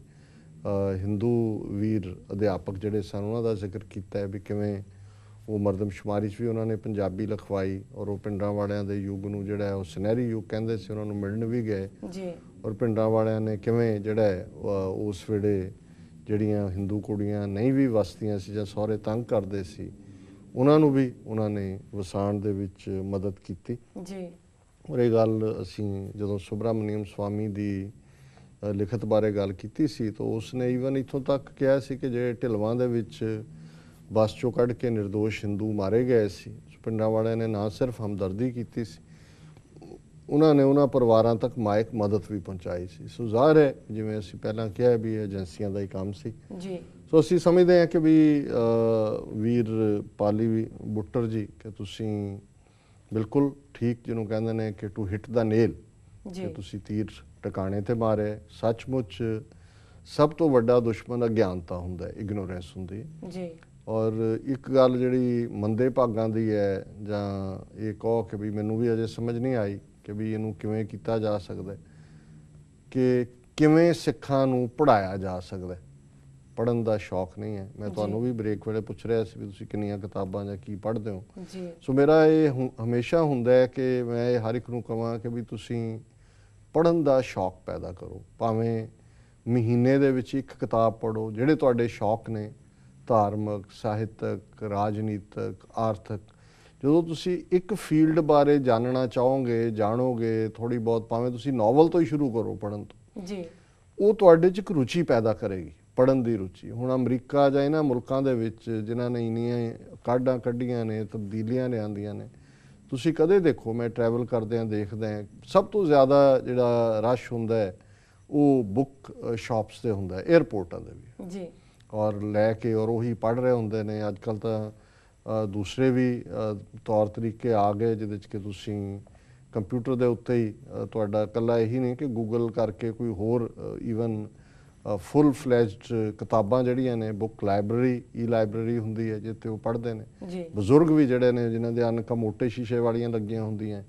ਹਿੰਦੂ ਵੀਰ ਅਧਿਆਪਕ ਜਿਹੜੇ ਸਨ ਉਹਨਾਂ ਦਾ ਜ਼ਿਕਰ ਕੀਤਾ ਹੈ ਵੀ ਕਿਵੇਂ ਉਹ ਮਰਦਮਸ਼ੁਮਾਰੀ 'ਚ ਵੀ ਉਹਨਾਂ ਨੇ ਪੰਜਾਬੀ ਲਿਖਵਾਈ ਔਰ ਉਹ ਪਿੰਡਾਂ ਵਾਲਿਆਂ ਦੇ ਯੁੱਗ ਨੂੰ ਜਿਹੜਾ ਉਹ ਸੁਨਹਿਰੀ ਯੁੱਗ ਕਹਿੰਦੇ ਸੀ, ਉਹਨਾਂ ਨੂੰ ਮਿਲਣ ਵੀ ਗਏ ਜੀ। ਔਰ ਪਿੰਡਾਂ ਵਾਲਿਆਂ ਨੇ ਕਿਵੇਂ ਜਿਹੜਾ ਉਸ ਵੇਲੇ ਜਿਹੜੀਆਂ ਹਿੰਦੂ ਕੁੜੀਆਂ ਨਹੀਂ ਵੀ ਵਸਦੀਆਂ ਸੀ ਜਾਂ ਸਹੁਰੇ ਤੰਗ ਕਰਦੇ ਸੀ, ਉਹਨਾਂ ਨੂੰ ਵੀ ਉਹਨਾਂ ਨੇ ਵਸਾਉਣ ਦੇ ਵਿੱਚ ਮਦਦ ਕੀਤੀ ਜੀ। ਔਰ ਇਹ ਗੱਲ ਅਸੀਂ ਜਦੋਂ ਸੁਬਰਾਮਨੀਅਮ ਸਵਾਮੀ ਦੀ ਲਿਖਤ ਬਾਰੇ ਗੱਲ ਕੀਤੀ ਸੀ ਤਾਂ ਉਸਨੇ ਈਵਨ ਇੱਥੋਂ ਤੱਕ ਕਿਹਾ ਸੀ ਕਿ ਜਿਹੜੇ ਢਿਲਵਾਂ ਦੇ ਵਿੱਚ ਬੱਸ ਚੋਂ ਕੱਢ ਕੇ ਨਿਰਦੋਸ਼ ਹਿੰਦੂ ਮਾਰੇ ਗਏ ਸੀ, ਪਿੰਡਾਂ ਵਾਲਿਆਂ ਨੇ ਨਾ ਸਿਰਫ ਹਮਦਰਦੀ ਕੀਤੀ ਸੀ, ਉਹਨਾਂ ਨੇ ਉਹਨਾਂ ਪਰਿਵਾਰਾਂ ਤੱਕ ਮਾਇਕ ਮਦਦ ਵੀ ਪਹੁੰਚਾਈ ਸੀ। ਸੋ ਜ਼ਾਹਰ ਹੈ ਜਿਵੇਂ ਅਸੀਂ ਪਹਿਲਾਂ ਕਿਹਾ ਵੀ ਏਜੰਸੀਆਂ ਦਾ ਹੀ ਕੰਮ ਸੀ ਜੀ। ਸੋ ਅਸੀਂ ਸਮਝਦੇ ਹਾਂ ਕਿ ਵੀ ਵੀਰ ਪਾਲੀ ਬੁੱਟਰ ਜੀ ਕਿ ਤੁਸੀਂ ਬਿਲਕੁਲ ਠੀਕ ਜਿਹਨੂੰ ਕਹਿੰਦੇ ਨੇ ਕਿ ਟੂ ਹਿੱਟ ਦਾ ਨੇਲ, ਕਿ ਤੁਸੀਂ ਤੀਰ ਟਿਕਾਣੇ ਤੇ ਮਾਰੇ। ਸੱਚਮੁੱਚ ਸਭ ਤੋਂ ਵੱਡਾ ਦੁਸ਼ਮਣ ਅਗਿਆਨਤਾ ਹੁੰਦਾ ਹੈ, ਇਗਨੋਰੈਂਸ ਹੁੰਦੀ ਹੈ ਜੀ। ਔਰ ਇੱਕ ਗੱਲ ਜਿਹੜੀ ਮੰਦੇ ਭਾਗਾਂ ਦੀ ਹੈ, ਜਾਂ ਇਹ ਕਹੋ ਕਿ ਵੀ ਮੈਨੂੰ ਵੀ ਅਜੇ ਸਮਝ ਨਹੀਂ ਆਈ ਕਿ ਵੀ ਇਹਨੂੰ ਕਿਵੇਂ ਕੀਤਾ ਜਾ ਸਕਦਾ ਹੈ, ਕਿ ਕਿਵੇਂ ਸਿੱਖਾਂ ਨੂੰ ਪੜ੍ਹਾਇਆ ਜਾ ਸਕਦਾ ਹੈ। ਪੜ੍ਹਨ ਦਾ ਸ਼ੌਕ ਨਹੀਂ ਹੈ। ਮੈਂ ਤੁਹਾਨੂੰ ਵੀ ਬ੍ਰੇਕ ਵੇਲੇ ਪੁੱਛ ਰਿਹਾ ਸੀ ਵੀ ਤੁਸੀਂ ਕਿੰਨੀਆਂ ਕਿਤਾਬਾਂ ਜਾਂ ਕੀ ਪੜ੍ਹਦੇ ਹੋ। ਜੀ। ਸੋ ਮੇਰਾ ਇਹ ਹਮੇਸ਼ਾ ਹੁੰਦਾ ਹੈ ਕਿ ਮੈਂ ਇਹ ਹਰ ਇੱਕ ਨੂੰ ਕਹਾਂ ਕਿ ਵੀ ਤੁਸੀਂ ਪੜ੍ਹਨ ਦਾ ਸ਼ੌਕ ਪੈਦਾ ਕਰੋ। ਭਾਵੇਂ ਮਹੀਨੇ ਦੇ ਵਿੱਚ ਇੱਕ ਕਿਤਾਬ ਪੜ੍ਹੋ, ਜਿਹੜੇ ਤੁਹਾਡੇ ਸ਼ੌਕ ਨੇ, ਧਾਰਮਿਕ, ਸਾਹਿਤਕ, ਰਾਜਨੀਤਿਕ, ਆਰਥਿਕ। ਜਦੋਂ ਤੁਸੀਂ ਇੱਕ ਫੀਲਡ ਬਾਰੇ ਜਾਣਨਾ ਚਾਹੋਗੇ, ਜਾਣੋਗੇ ਥੋੜ੍ਹੀ ਬਹੁਤ, ਭਾਵੇਂ ਤੁਸੀਂ ਨਾਵਲ ਤੋਂ ਹੀ ਸ਼ੁਰੂ ਕਰੋ ਪੜ੍ਹਨ ਤੋਂ, ਜੀ, ਉਹ ਤੁਹਾਡੇ 'ਚ ਇੱਕ ਰੁਚੀ ਪੈਦਾ ਕਰੇਗੀ, ਪੜ੍ਹਨ ਦੀ ਰੁਚੀ। ਹੁਣ ਅਮਰੀਕਾ ਜਾਂ ਇਹਨਾਂ ਮੁਲਕਾਂ ਦੇ ਵਿੱਚ ਜਿਨ੍ਹਾਂ ਨੇ ਇੰਨੀਆਂ ਕਾਢਾਂ ਕੱਢੀਆਂ ਨੇ, ਤਬਦੀਲੀਆਂ ਲਿਆਂਦੀਆਂ ਨੇ, ਤੁਸੀਂ ਕਦੇ ਦੇਖੋ, ਮੈਂ ਟਰੈਵਲ ਕਰਦਿਆਂ ਦੇਖਦਾ, ਸਭ ਤੋਂ ਜ਼ਿਆਦਾ ਜਿਹੜਾ ਰਸ਼ ਹੁੰਦਾ ਹੈ ਉਹ ਬੁੱਕ ਸ਼ਾਪਸ 'ਤੇ ਹੁੰਦਾ, ਏਅਰਪੋਰਟਾਂ ਦੇ ਵੀ। ਜੀ। ਔਰ ਲੈ ਕੇ ਔਰ ਉਹੀ ਪੜ੍ਹ ਰਹੇ ਹੁੰਦੇ ਨੇ। ਅੱਜ ਕੱਲ੍ਹ ਤਾਂ ਦੂਸਰੇ ਵੀ ਤੌਰ ਤਰੀਕੇ ਆ ਗਏ ਜਿਹਦੇ 'ਚ ਕਿ ਤੁਸੀਂ ਕੰਪਿਊਟਰ ਦੇ ਉੱਤੇ ਹੀ ਤੁਹਾਡਾ ਇਕੱਲਾ ਇਹੀ ਨਹੀਂ ਕਿ ਗੂਗਲ ਕਰਕੇ ਕੋਈ ਹੋਰ ਈਵਨ ਫੁੱਲ ਫਲੈਜਡ ਕਿਤਾਬਾਂ ਜਿਹੜੀਆਂ ਨੇ, ਬੁੱਕ ਲਾਇਬ੍ਰੇਰੀ, ਈ ਲਾਇਬ੍ਰੇਰੀ ਹੁੰਦੀ ਹੈ ਜਿੱਥੇ ਉਹ ਪੜ੍ਹਦੇ ਨੇ। ਬਜ਼ੁਰਗ ਵੀ ਜਿਹੜੇ ਨੇ, ਜਿਨ੍ਹਾਂ ਦੇ ਅਨਕਾਂ ਮੋਟੇ ਸ਼ੀਸ਼ੇ ਵਾਲੀਆਂ ਲੱਗੀਆਂ ਹੁੰਦੀਆਂ,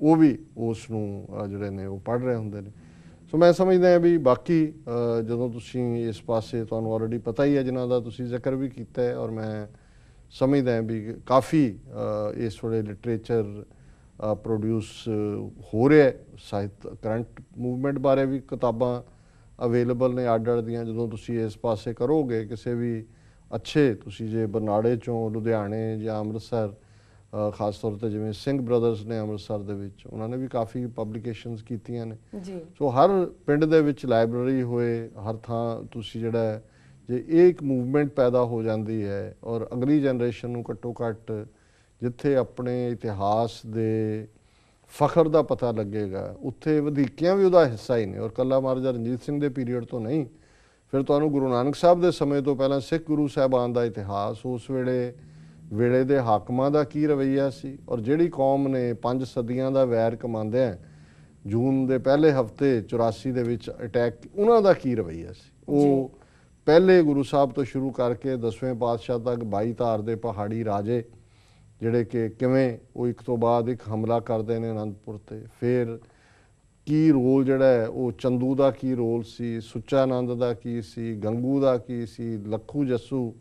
ਉਹ ਵੀ ਉਸ ਨੂੰ ਜਿਹੜੇ ਨੇ ਉਹ ਪੜ੍ਹ ਰਹੇ ਹੁੰਦੇ ਨੇ। ਸੋ ਮੈਂ ਸਮਝਦਾ ਹਾਂ ਵੀ ਬਾਕੀ ਜਦੋਂ ਤੁਸੀਂ ਇਸ ਪਾਸੇ, ਤੁਹਾਨੂੰ ਆਲਰੇਡੀ ਪਤਾ ਹੀ ਹੈ, ਜਿਨ੍ਹਾਂ ਦਾ ਤੁਸੀਂ ਜ਼ਿਕਰ ਵੀ ਕੀਤਾ ਹੈ, ਔਰ ਮੈਂ ਸਮਝਦਾ ਵੀ ਕਾਫੀ ਇਸ ਵੇਲੇ ਲਿਟਰੇਚਰ ਪ੍ਰੋਡਿਊਸ ਹੋ ਰਿਹਾ। ਸਾਹਿਤ ਕਰੰਟ ਮੂਵਮੈਂਟ ਬਾਰੇ ਵੀ ਕਿਤਾਬਾਂ ਅਵੇਲੇਬਲ ਨੇ ਅੱਡ ਅੱਡ ਦੀਆਂ। ਜਦੋਂ ਤੁਸੀਂ ਇਸ ਪਾਸੇ ਕਰੋਗੇ, ਕਿਸੇ ਵੀ ਅੱਛੇ, ਤੁਸੀਂ ਜੇ ਬਰਨਾੜੇ 'ਚੋਂ, ਲੁਧਿਆਣੇ ਜਾਂ ਅੰਮ੍ਰਿਤਸਰ, ਖਾਸ ਤੌਰ 'ਤੇ ਜਿਵੇਂ ਸਿੰਘ ਬ੍ਰਦਰਸ ਨੇ ਅੰਮ੍ਰਿਤਸਰ ਦੇ ਵਿੱਚ, ਉਹਨਾਂ ਨੇ ਵੀ ਕਾਫੀ ਪਬਲੀਕੇਸ਼ਨਸ ਕੀਤੀਆਂ ਨੇ। ਸੋ ਹਰ ਪਿੰਡ ਦੇ ਵਿੱਚ ਲਾਇਬ੍ਰੇਰੀ ਹੋਏ, ਹਰ ਥਾਂ ਤੁਸੀਂ ਜਿਹੜਾ, ਜੇ ਇਹ ਇੱਕ ਮੂਵਮੈਂਟ ਪੈਦਾ ਹੋ ਜਾਂਦੀ ਹੈ, ਔਰ ਅਗਲੀ ਜਨਰੇਸ਼ਨ ਨੂੰ ਘੱਟੋ ਘੱਟ ਜਿੱਥੇ ਆਪਣੇ ਇਤਿਹਾਸ ਦੇ ਫਖਰ ਦਾ ਪਤਾ ਲੱਗੇਗਾ, ਉੱਥੇ ਵਧੀਕੀਆਂ ਵੀ ਉਹਦਾ ਹਿੱਸਾ ਹੀ ਨੇ। ਔਰ ਕੱਲਾ ਮਹਾਰਾਜਾ ਰਣਜੀਤ ਸਿੰਘ ਦੇ ਪੀਰੀਅਡ ਤੋਂ ਨਹੀਂ, ਫਿਰ ਤੁਹਾਨੂੰ ਗੁਰੂ ਨਾਨਕ ਸਾਹਿਬ ਦੇ ਸਮੇਂ ਤੋਂ ਪਹਿਲਾਂ ਸਿੱਖ ਗੁਰੂ ਸਾਹਿਬਾਨ ਦਾ ਇਤਿਹਾਸ, ਉਸ ਵੇਲੇ ਦੇ ਹਾਕਮਾਂ ਦਾ ਕੀ ਰਵੱਈਆ ਸੀ, ਔਰ ਜਿਹੜੀ ਕੌਮ ਨੇ 5 ਸਦੀਆਂ ਦਾ ਵੈਰ ਕਮਾਉਂਦਿਆਂ ਜੂਨ ਦੇ ਪਹਿਲੇ ਹਫ਼ਤੇ 84 ਦੇ ਵਿੱਚ ਅਟੈਕ, ਉਹਨਾਂ ਦਾ ਕੀ ਰਵੱਈਆ ਸੀ। ਉਹ ਪਹਿਲੇ ਗੁਰੂ ਸਾਹਿਬ ਤੋਂ ਸ਼ੁਰੂ ਕਰਕੇ 10ਵੇਂ ਪਾਤਸ਼ਾਹ ਤੱਕ 22 ਧਾਰ ਦੇ ਪਹਾੜੀ ਰਾਜੇ, ਜਿਹੜੇ ਕਿ ਕਿਵੇਂ ਉਹ ਇੱਕ ਤੋਂ ਬਾਅਦ ਇੱਕ ਹਮਲਾ ਕਰਦੇ ਨੇ ਅਨੰਦਪੁਰ 'ਤੇ। ਫਿਰ ਕੀ ਰੋਲ ਜਿਹੜਾ ਹੈ ਉਹ ਚੰਦੂ ਦਾ ਕੀ ਰੋਲ ਸੀ, ਸੁੱਚਾਨੰਦ ਦਾ ਕੀ ਸੀ, ਗੰਗੂ ਦਾ ਕੀ ਸੀ, ਲੱਖੂ ਜੱਸੂ,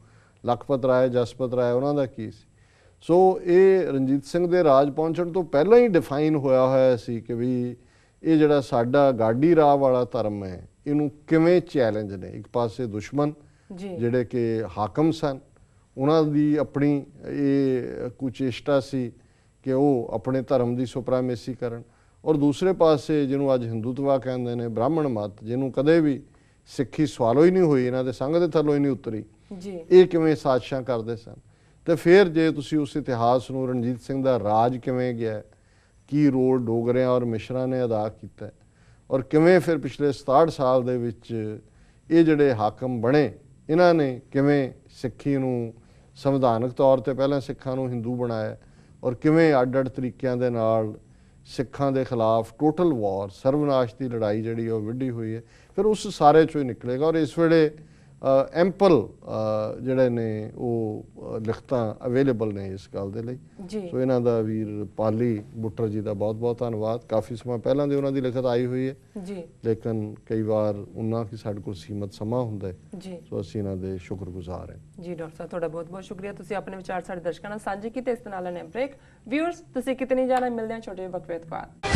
ਲਖਪਤ ਰਾਏ, ਜਸਪਤ ਰਾਏ, ਉਹਨਾਂ ਦਾ ਕੀ ਸੀ। ਸੋ ਇਹ ਰਣਜੀਤ ਸਿੰਘ ਦੇ ਰਾਜ ਪਹੁੰਚਣ ਤੋਂ ਪਹਿਲਾਂ ਹੀ ਡਿਫਾਈਨ ਹੋਇਆ ਸੀ ਕਿ ਵੀ ਇਹ ਜਿਹੜਾ ਸਾਡਾ ਗਾਡੀ ਰਾਹ ਵਾਲਾ ਧਰਮ ਹੈ, ਇਹਨੂੰ ਕਿਵੇਂ ਚੈਲੰਜ ਨੇ। ਇੱਕ ਪਾਸੇ ਦੁਸ਼ਮਣ ਜਿਹੜੇ ਕਿ ਹਾਕਮ ਸਨ, ਉਹਨਾਂ ਦੀ ਆਪਣੀ ਇਹ ਕੁਚੇਸ਼ਟਾ ਸੀ ਕਿ ਉਹ ਆਪਣੇ ਧਰਮ ਦੀ ਸੁਪਰਾਮੇਸੀ ਕਰਨ, ਔਰ ਦੂਸਰੇ ਪਾਸੇ ਜਿਹਨੂੰ ਅੱਜ ਹਿੰਦੂਤਵਾ ਕਹਿੰਦੇ ਨੇ, ਬ੍ਰਾਹਮਣ ਮਤ, ਜਿਹਨੂੰ ਕਦੇ ਵੀ ਸਿੱਖੀ ਸਵਾਲੋ ਹੀ ਨਹੀਂ ਹੋਈ, ਇਹਨਾਂ ਦੇ ਸੰਗ ਦੇ ਥੱਲੋਂ ਹੀ ਨਹੀਂ ਉਤਰੀ, ਇਹ ਕਿਵੇਂ ਸਾਜ਼ਿਸ਼ਾਂ ਕਰਦੇ ਸਨ। ਤੇ ਫਿਰ ਜੇ ਤੁਸੀਂ ਉਸ ਇਤਿਹਾਸ ਨੂੰ, ਰਣਜੀਤ ਸਿੰਘ ਦਾ ਰਾਜ ਕਿਵੇਂ ਗਿਆ, ਕੀ ਰੋਲ ਡੋਗਰਿਆਂ ਔਰ ਮਿਸ਼ਰਾਂ ਨੇ ਅਦਾ ਕੀਤਾ, ਔਰ ਕਿਵੇਂ ਫਿਰ ਪਿਛਲੇ 67 ਸਾਲ ਦੇ ਵਿੱਚ ਇਹ ਜਿਹੜੇ ਹਾਕਮ ਬਣੇ, ਇਹਨਾਂ ਨੇ ਕਿਵੇਂ ਸਿੱਖੀ ਨੂੰ ਸੰਵਿਧਾਨਕ ਤੌਰ 'ਤੇ ਪਹਿਲਾਂ ਸਿੱਖਾਂ ਨੂੰ ਹਿੰਦੂ ਬਣਾਇਆ, ਔਰ ਕਿਵੇਂ ਅੱਡ-ਅੱਡ ਤਰੀਕਿਆਂ ਦੇ ਨਾਲ ਸਿੱਖਾਂ ਦੇ ਖਿਲਾਫ ਟੋਟਲ ਵਾਰ, ਸਰਵਨਾਸ਼ ਦੀ ਲੜਾਈ ਜਿਹੜੀ ਉਹ ਵਿੱਢੀ ਹੋਈ ਹੈ। ਫਿਰ ਉਸ ਸਾਰੇ 'ਚੋਂ ਹੀ ਨਿਕਲੇਗਾ। ਔਰ ਇਸ ਵੇਲੇ ਐਂਪਲ ਜਿਹੜੇ ਨੇ ਉਹ ਲਿਖਤਾਂ ਅਵੇਲੇਬਲ ਨੇ ਇਸ ਗੱਲ ਦੇ ਲਈ। ਸੋ ਇਹਨਾਂ ਦਾ ਵੀਰ ਪਾਲੀ ਬੁੱਟਰ ਜੀ ਦਾ ਬਹੁਤ ਬਹੁਤ ਧੰਨਵਾਦ। ਕਾਫੀ ਸਮਾਂ ਪਹਿਲਾਂ ਦੀ ਉਹਨਾਂ ਦੀ ਲਿਖਤ ਆਈ ਹੋਈ ਹੈ, ਲੇਕਿਨ ਕਈ ਵਾਰ ਉਹਨਾਂ ਕਿ ਸਾਡੇ ਕੋਲ ਸੀਮਤ ਸਮਾਂ ਹੁੰਦਾ ਹੈ, ਸੋ ਅਸੀਂ ਇਹਨਾਂ ਦੇ ਸ਼ੁਕਰਗੁਜ਼ਾਰ ਹਾਂ। ਜੀ ਡਾਕਟਰ ਸਾਹਿਬ, ਤੁਹਾਡਾ ਬਹੁਤ ਬਹੁਤ ਸ਼ੁਕਰੀਆ। ਤੁਸੀਂ ਆਪਣੇ ਵਿਚਾਰ ਸਾਡੇ ਦਰਸ਼ਕਾਂ ਨਾਲ ਸਾਂਝੇ ਕੀਤੇ। ਇਸ ਨਾਲ ਲੈਣੇ ਬ੍ਰੇਕ। ਵਿਊਅਰਸ, ਤੁਸੀਂ ਕਿਤੇ ਨਹੀਂ ਜਾਣਾ, ਮਿਲਦੇ ਹਾਂ ਛੋਟੇ ਵਕਫੇ ਤੋਂ ਬਾਅਦ।